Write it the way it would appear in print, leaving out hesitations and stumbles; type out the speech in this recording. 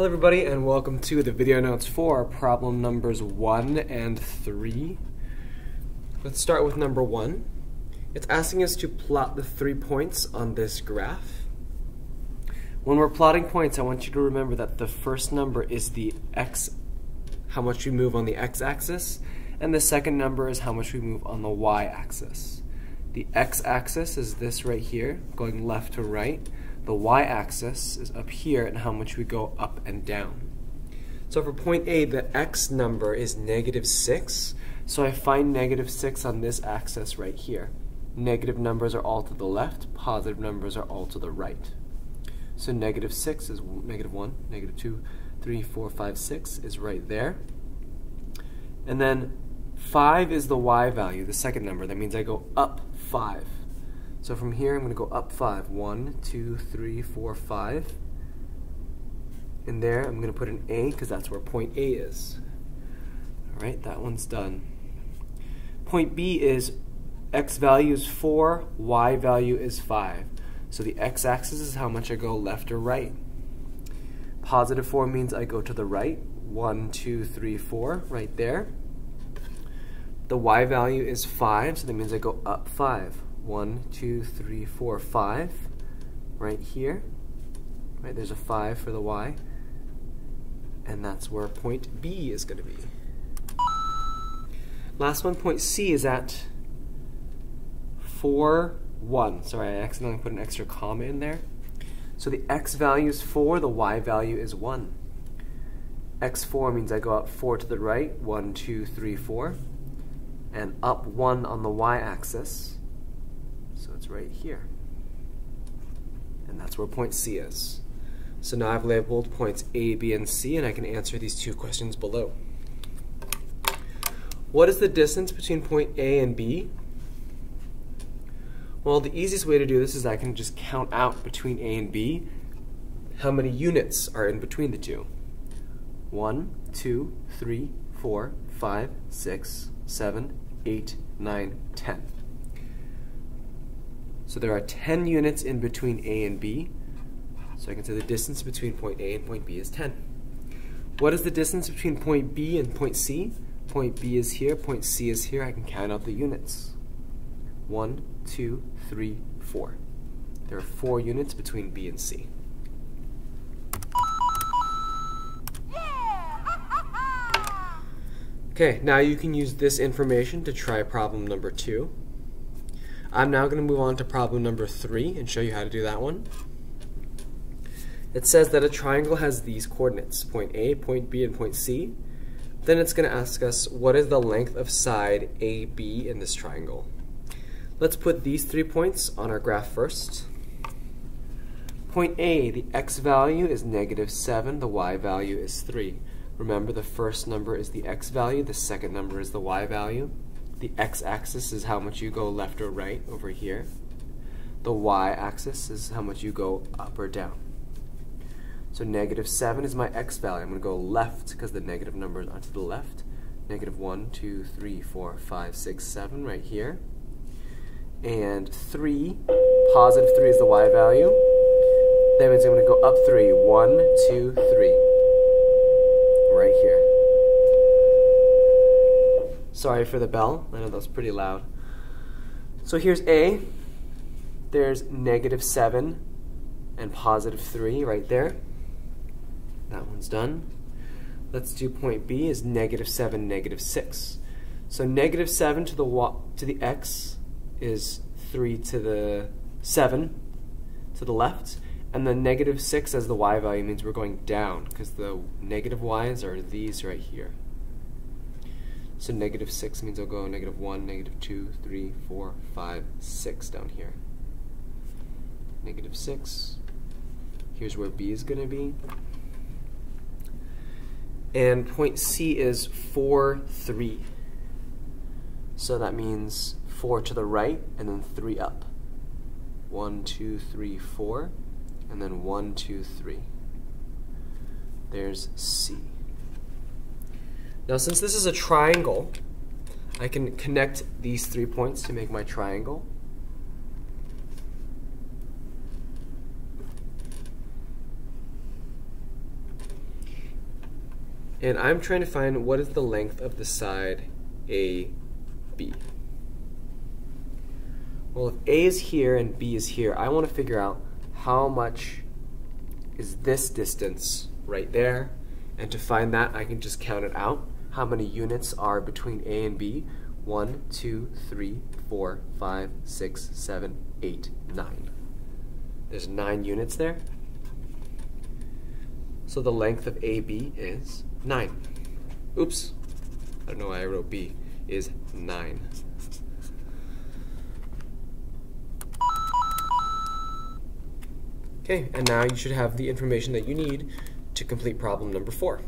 Hello everybody and welcome to the video notes for problem numbers 1 and 3. Let's start with number 1. It's asking us to plot the 3 points on this graph. When we're plotting points, I want you to remember that the first number is the x, how much we move on the x-axis, and the second number is how much we move on the y-axis. The x-axis is this right here, going left to right. The y-axis is up here and how much we go up and down. So for point A, the x number is -6, so I find -6 on this axis right here. Negative numbers are all to the left, positive numbers are all to the right. So -6 is -1, -2, 3, 4, 5, 6 is right there. And then 5 is the y value, the second number. That means I go up 5. So from here, I'm going to go up 5. 1, 2, 3, 4, 5. And there, I'm going to put an A because that's where point A is. All right, that one's done. Point B is x value is 4, y value is 5. So the x-axis is how much I go left or right. Positive 4 means I go to the right. 1, 2, 3, 4, right there. The y value is 5, so that means I go up 5. 1, 2, 3, 4, 5, right here. Right, there's a 5 for the y, and that's where point B is going to be. Last one, point C, is at 4, 1. Sorry, I accidentally put an extra comma in there. So the x value is 4, the y value is 1. x4 means I go up 4 to the right, 1, 2, 3, 4, and up 1 on the y-axis. So it's right here. And that's where point C is. So now I've labeled points A, B, and C, and I can answer these 2 questions below. What is the distance between point A and B? Well, the easiest way to do this is I can just count out between A and B how many units are in between the two. 1, 2, 3, 4, 5, 6, 7, 8, 9, 10. So there are 10 units in between A and B. So I can say the distance between point A and point B is 10. What is the distance between point B and point C? Point B is here, point C is here. I can count out the units. 1, 2, 3, 4. There are 4 units between B and C. Okay, now you can use this information to try problem number 2. I'm now going to move on to problem number 3 and show you how to do that one. It says that a triangle has these coordinates, point A, point B, and point C. Then it's going to ask us, what is the length of side AB in this triangle? Let's put these 3 points on our graph first. Point A, the x value is -7, the y value is 3. Remember, the first number is the x value, the second number is the y value. The x-axis is how much you go left or right over here. The y-axis is how much you go up or down. So -7 is my x value. I'm going to go left because the negative numbers are to the left. -1, 2, 3, 4, 5, 6, 7 right here. And 3, positive 3 is the y value. That means I'm going to go up 3. 1, 2, 3. Right here. Sorry for the bell. I know that was pretty loud. So here's A. There's -7 and +3 right there. That one's done. Let's do point B is -7, -6. So -7 to the x is 3 to the 7 to the left, and then -6 as the y value means we're going down because the negative y's are these right here. So -6 means I'll go -1, -2, 3, 4, 5, 6 down here. -6. Here's where B is going to be. And point C is 4, 3. So that means 4 to the right and then 3 up. 1, 2, 3, 4, and then 1, 2, 3. There's C. Now, since this is a triangle, I can connect these 3 points to make my triangle. And I'm trying to find what is the length of the side AB. Well, if A is here and B is here, I want to figure out how much is this distance right there. And to find that, I can just count it out. How many units are between A and B? 1, 2, 3, 4, 5, 6, 7, 8, 9. There's 9 units there. So the length of AB is 9. Oops, I don't know why I wrote B, is 9. Okay, and now you should have the information that you need to complete problem number 4.